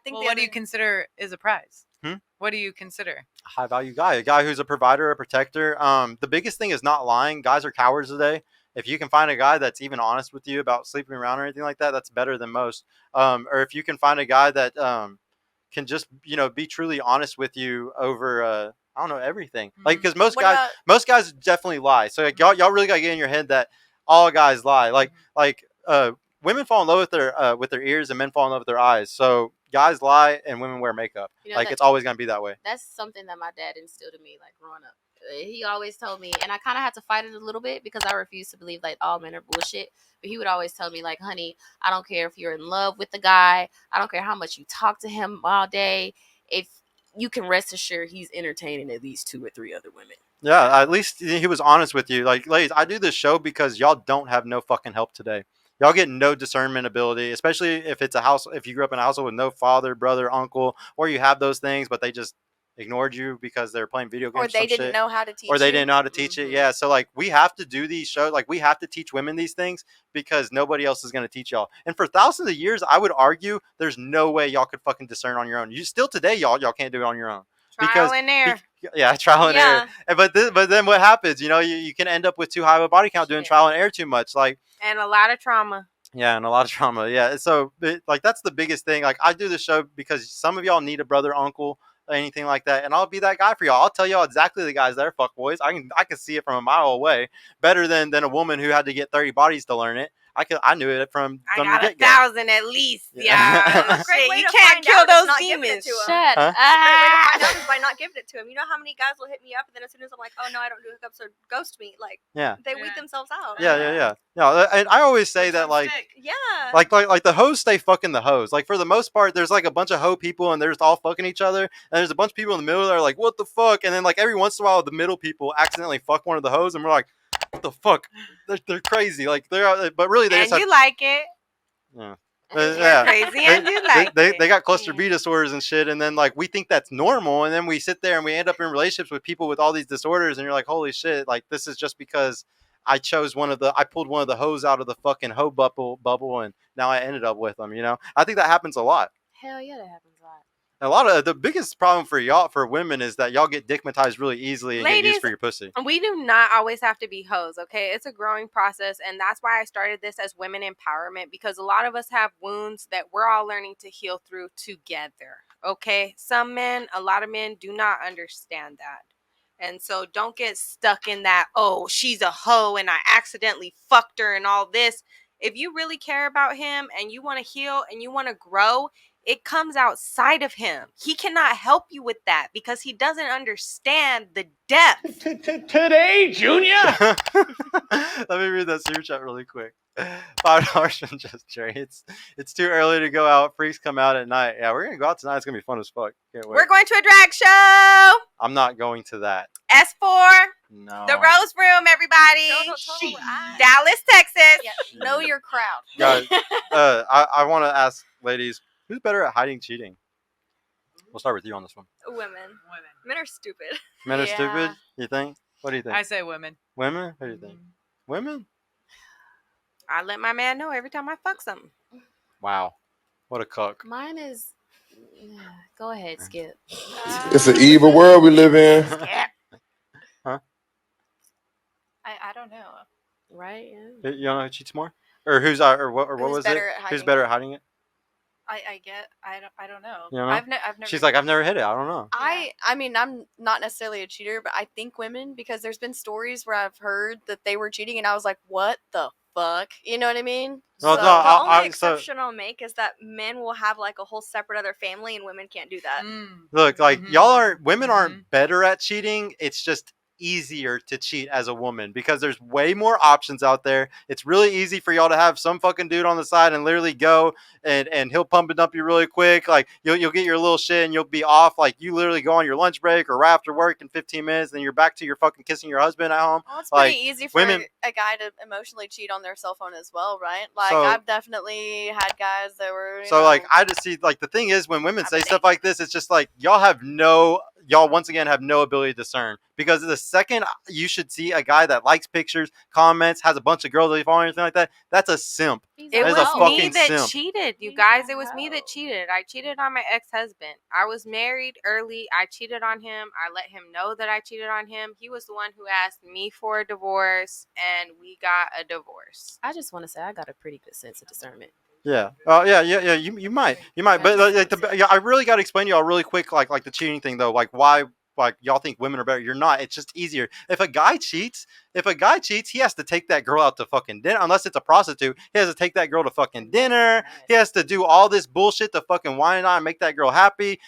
think. Well, what do you consider is a prize? What do you consider? A high value guy, a guy who's a provider, a protector. The biggest thing is not lying. Guys are cowards today. If you can find a guy that's even honest with you about sleeping around or anything like that, that's better than most. Or if you can find a guy that can just be truly honest with you over I don't know, everything. Like, because most guys definitely lie. So like, y'all really gotta get in your head that all guys lie. Like women fall in love with their ears and men fall in love with their eyes. So guys lie and women wear makeup. It's always gonna be that way. That's something that my dad instilled in me, like growing up. He always told me, and I kind of had to fight it a little bit because I refused to believe like all men are bullshit. But he would always tell me, like, honey, I don't care if you're in love with the guy. I don't care how much you talk to him all day. If you can rest assured he's entertaining at least 2 or 3 other women. Yeah, at least he was honest with you. Like, ladies, I do this show because y'all don't have no fucking help today. Y'all get no discernment ability, especially if it's a house. If you grew up in a household with no father, brother, uncle, or you have those things, but they just ignored you because they're playing video games, or they didn't know how to teach, it. Yeah, so like we have to do these shows. Like we have to teach women these things because nobody else is going to teach y'all. And for thousands of years, I would argue there's no way y'all could fucking discern on your own. You still today, y'all can't do it on your own. Trial and error. Trial and error. But then what happens? You can end up with too high of a body count doing trial and error too much. And a lot of trauma. Yeah, and a lot of trauma. Yeah, so that's the biggest thing. Like I do this show because some of y'all need a brother, uncle, anything like that, and I'll be that guy for y'all. I'll tell y'all exactly the guys that are fuckboys. I can see it from a mile away better than a woman who had to get 30 bodies to learn it. I knew it from I got the 1,000 at least. Yeah. You can't kill those demons. Shut up. A great way to find out is by not giving it to him. You know how many guys will hit me up and then as soon as I'm like, oh no, I don't do hookups or ghost me, like they weed themselves out. Yeah. And I always say that like the hoes stay fucking the hoes. Like for the most part, there's like a bunch of hoe people and they're just all fucking each other. And there's a bunch of people in the middle that are like, what the fuck? And then like every once in a while, the middle people accidentally fuck one of the hoes, and we're like, what the fuck? They're crazy. Like but really they just you like it. Yeah. You're crazy and you like it. They got cluster B disorders and shit, and then like we think that's normal, and then we sit there and we end up in relationships with people with all these disorders, and you're like, holy shit, like this is just because I pulled one of the hoes out of the fucking hoe bubble, and now I ended up with them. I think that happens a lot. Hell yeah, that happens a lot. A lot of the biggest problem for women is that y'all get dickmatized really easily and get used for your pussy. We do not always have to be hoes, okay? It's a growing process, and that's why I started this as women empowerment, because a lot of us have wounds that we're all learning to heal through together, okay? A lot of men do not understand that. And so don't get stuck in that, oh, she's a hoe and I accidentally fucked her and all this. If you really care about him and you want to heal and you want to grow, it comes outside of him. He cannot help you with that because he doesn't understand the depth. Today, Junior. Let me read that super chat really quick. $5 from Just Jerry. It's too early to go out. Freaks come out at night. Yeah, we're gonna go out tonight. It's gonna be fun as fuck. Can't wait. We're going to a drag show. I'm not going to that. S4. No. The Rose Room, everybody. Dallas, Texas. Yeah, know your crowd. Guys, I want to ask ladies, who's better at hiding cheating? We'll start with you on this one. Women. Men are stupid. Men are stupid? You think? What do you think? I say women. Women? What do you think? Women? I let my man know every time I fuck something. Wow. What a cuck. Mine is... Go ahead, Skip. It's an evil world we live in. Huh? I don't know. Right? Yeah. You don't know who cheats more? Or what was it? Who's better at hiding it? I don't know. You don't know? I've never. She's like, I've never hit it. I don't know. I mean, I'm not necessarily a cheater, but I think women, because there's been stories where I've heard that they were cheating, and I was like, what the fuck? You know what I mean? No, so no, the only I exception I'll make is that men will have like a whole separate other family, and women can't do that. Look, like women aren't better at cheating. It's just easier to cheat as a woman because there's way more options out there. It's really easy for y'all to have some fucking dude on the side and literally go and he'll pump it up you really quick. Like you'll get your little shit and you'll be off. Like you literally go on your lunch break or right after work in 15 minutes, and you're back to your fucking kissing your husband at home. Well, it's like, pretty easy for a guy to emotionally cheat on their cell phone as well, right? Like so, I've definitely had guys that were. Like I just see, like the thing is when women say stuff like this, it's just like y'all have no y'all once again have no ability to discern, because the second you should see a guy that likes pictures, comments, has a bunch of girls that he follows, anything like that, that's a simp. It That is was a me fucking that simp. cheated, you He's guys. a It was me that hoe. cheated. I cheated on my ex-husband. I was married early. I cheated on him. I let him know that I cheated on him. He was the one who asked me for a divorce, and we got a divorce. I just want to say I got a pretty good sense of discernment. Yeah. Oh, yeah. You might, but I really got to explain to y'all really quick, like the cheating thing though, like why, like y'all think women are better. You're not. It's just easier. If a guy cheats, he has to take that girl out to fucking dinner. Unless it's a prostitute, he has to take that girl to fucking dinner. He has to do all this bullshit to fucking wine on and make that girl happy.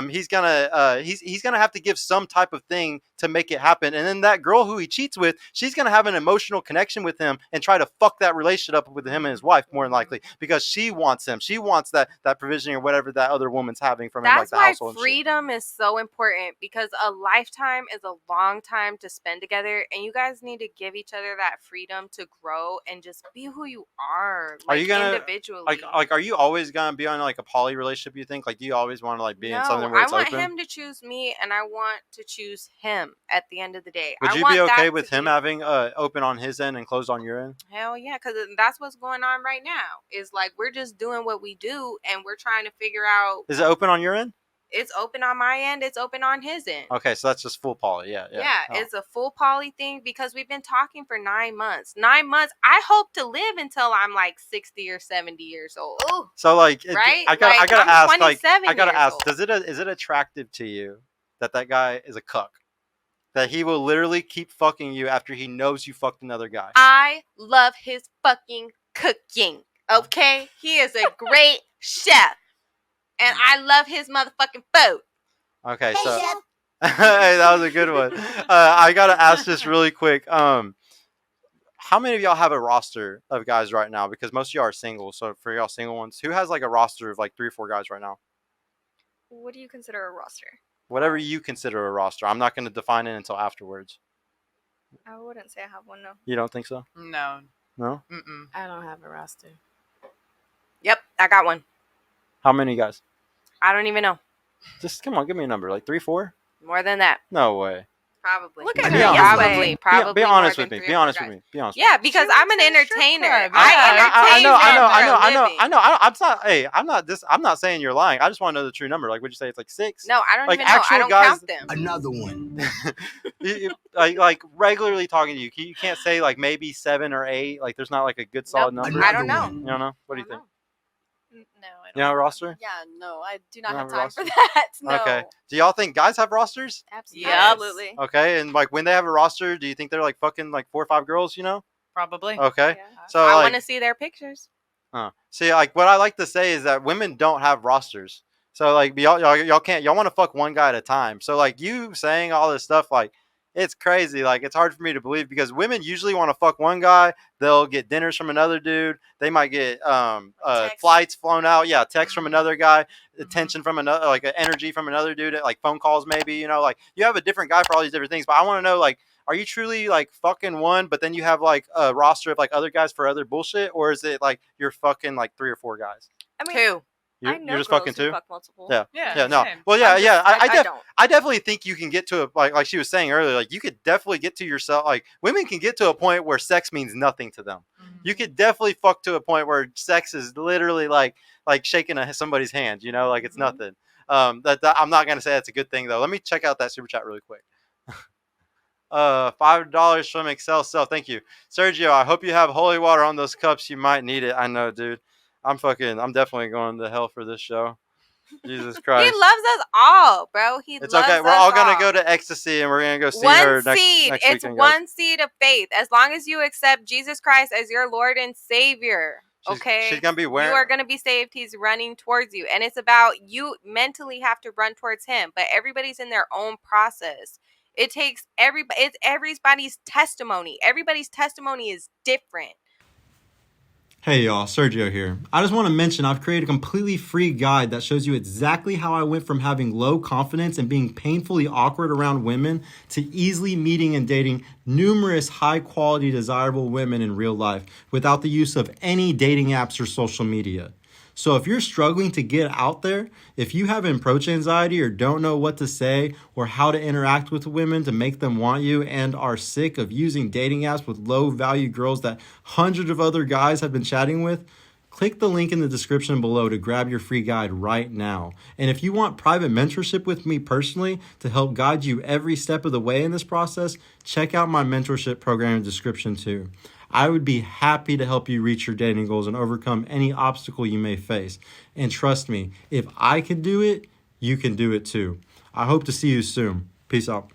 He's gonna have to give some type of thing to make it happen. And then that girl who he cheats with, she's gonna have an emotional connection with him and try to fuck that relationship up with him and his wife more than likely, because she wants him. She wants that provision or whatever that other woman's having from him, like That's the why household and shit. freedom is so important, because a lifetime is a long time to spend together, and you guys need to give each other that freedom to grow and just be who you are. Are you gonna individually? like are you always gonna be on like a poly relationship, you think? Like, do you always want to like be in something where I it's want open? him to choose me, and I want to choose him at the end of the day. Would I you want be okay that with to him be- having open on his end and closed on your end? Hell yeah, because that's what's going on right now. Is like we're just doing what we do, and we're trying to figure out. Is it open on your end? It's open on my end. It's open on his end. Okay, so that's just full poly. Yeah. Yeah, Oh. it's a full poly thing, because we've been talking for 9 months. 9 months. I hope to live until I'm like 60 or 70 years old. Ooh, So like, Right? I gotta Like, I'm ask. Like, 27 I gotta years ask. old. Is it attractive to you that guy is a cuck? That he will literally keep fucking you after he knows you fucked another guy? I love his fucking cooking. Okay, he is a great chef, and I love his motherfucking food. Okay, so hey, that was a good one. I gotta ask this really quick. How many of y'all have a roster of guys right now? Because most of y'all are single. So for y'all single ones, who has like a roster of like 3 or 4 guys right now? What do you consider a roster? Whatever you consider a roster. I'm not going to define it until afterwards. I wouldn't say I have one, no. You don't think so? No. No? Mm-mm. I don't have a roster. Yep, I got one. How many guys? I don't even know. Just come on, give me a number. Like 3, 4? More than that, No way. probably. Look at Be her, honest yes, with way. me. Probably. Be honest more with than me. 3 Be or 4 honest with guys. me. Be honest. Yeah, because I'm an went to a strip entertainer. club. I Yeah. entertain I men for a living. I'm not. Hey, I'm not saying you're lying. I just want to know the true number. Like, would you say it's like 6? No, I don't Like, even know. I actual don't guys- count them. Another one. like regularly talking to you. You can't say like maybe 7 or 8. Like, there's not like a good solid Nope. number. I don't know. You don't know? What do you I think? don't No, I don't. You have a roster? Yeah, no, I do You not don't have have a time for roster? that. No. Okay. Do y'all think guys have rosters? Absolutely. Yes. Absolutely. Okay, and like when they have a roster, do you think they're like fucking like 4 or 5 girls? You know? Probably. Okay. Yeah. So I like, want to see their pictures. see, like what I like to say is that women don't have rosters. So like y'all can't, y'all want to fuck one guy at a time. So like you saying all this stuff, like it's crazy. Like it's hard for me to believe, because women usually want to fuck one guy. They'll get dinners from another dude. They might get Text. flights flown out. Yeah, text from another guy. Mhm. Attention from another, like energy from another dude. Like phone calls, maybe. You know, like you have a different guy for all these different things. But I want to know, like, are you truly like fucking one, but then you have like a roster of like other guys for other bullshit, or is it like you're fucking like 3 or 4 guys? I mean, 2. I know You're just girls fucking who 2. fuck multiple. Yeah. Yeah. No. Same. Well, yeah, I'm yeah. just- I don't. I definitely think you can get to a like she was saying earlier. Like you could definitely get to yourself. Like women can get to a point where sex means nothing to them. Mhm. You could definitely fuck to a point where sex is literally like shaking somebody's hand. You know, like it's nothing. That I'm not gonna say that's a good thing though. Let me check out that super chat really quick. $5 from Excel Self. Thank you, Sergio. I hope you have holy water on those cups. You might need it. I know, dude. I'm definitely going to hell for this show. Jesus He Christ. loves us all, bro. It's loves okay. We're us all gonna go to ecstasy and we're gonna go see her one next seed. next It's weekend, guys. one seed of faith. As long as you accept Jesus Christ as your Lord and Savior, okay, She's gonna be wearing. you are going to be saved. He's running towards you, and it's about you mentally have to run towards Him. But everybody's in their own process. It takes everybody. It's everybody's testimony. Everybody's testimony is different. Hey y'all, Sergio here. I just want to mention I've created a completely free guide that shows you exactly how I went from having low confidence and being painfully awkward around women to easily meeting and dating numerous high quality desirable women in real life without the use of any dating apps or social media. So if you're struggling to get out there, if you have approach anxiety or don't know what to say or how to interact with women to make them want you and are sick of using dating apps with low value girls that hundreds of other guys have been chatting with, click the link in the description below to grab your free guide right now. And if you want private mentorship with me personally to help guide you every step of the way in this process, check out my mentorship program in the description too. I would be happy to help you reach your dating goals and overcome any obstacle you may face. And trust me, if I can do it, you can do it too. I hope to see you soon. Peace out.